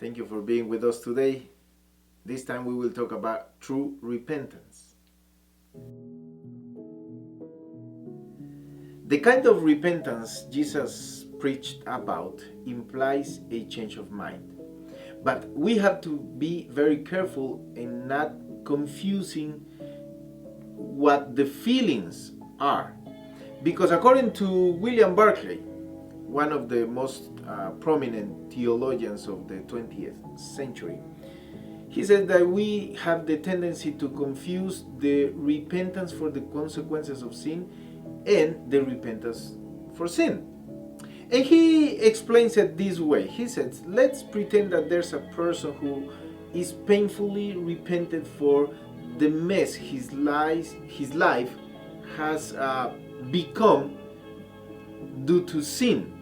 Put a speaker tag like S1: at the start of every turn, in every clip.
S1: Thank you for being with us today. This time we will talk about true repentance. The kind of repentance Jesus preached about implies a change of mind. But we have to be very careful in not confusing what the feelings are. Because according to William Barclay, one of the most prominent theologians of the 20th century, he said that we have the tendency to confuse the repentance for the consequences of sin and the repentance for sin. And he explains it this way. He says, let's pretend that there's a person who is painfully repented for the mess his life has become due to sin.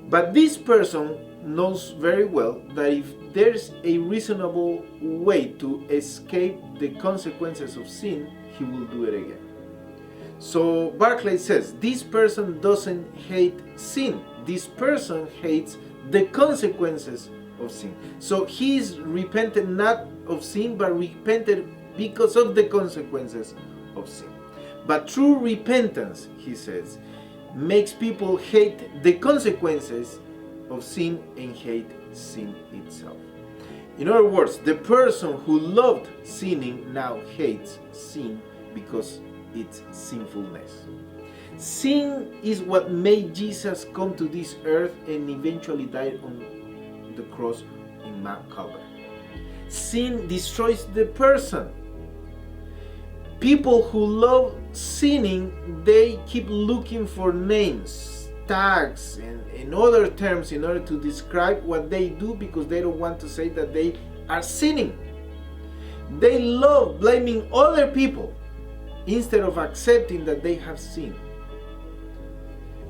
S1: But this person knows very well that if there's a reasonable way to escape the consequences of sin, he will do it again. So Barclay says, this person doesn't hate sin. This person hates the consequences of sin. So he's repented not of sin, but repented because of the consequences of sin. But true repentance, he says, makes people hate the consequences of sin and hate sin itself. In other words, the person who loved sinning now hates sin because its sinfulness. Sin is what made Jesus come to this earth and eventually die on the cross in Mount Calvary. Sin destroys the person. People who love sinning, they keep looking for names, tags, and other terms in order to describe what they do because they don't want to say that they are sinning. They love blaming other people instead of accepting that they have sinned.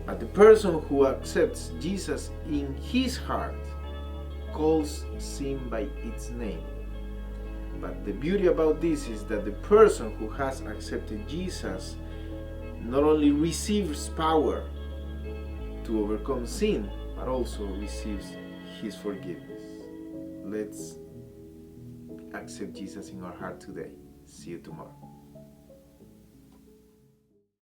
S1: But the person who accepts Jesus in his heart calls sin by its name. But the beauty about this is that the person who has accepted Jesus not only receives power to overcome sin, but also receives his forgiveness. Let's accept Jesus in our heart today. See you tomorrow.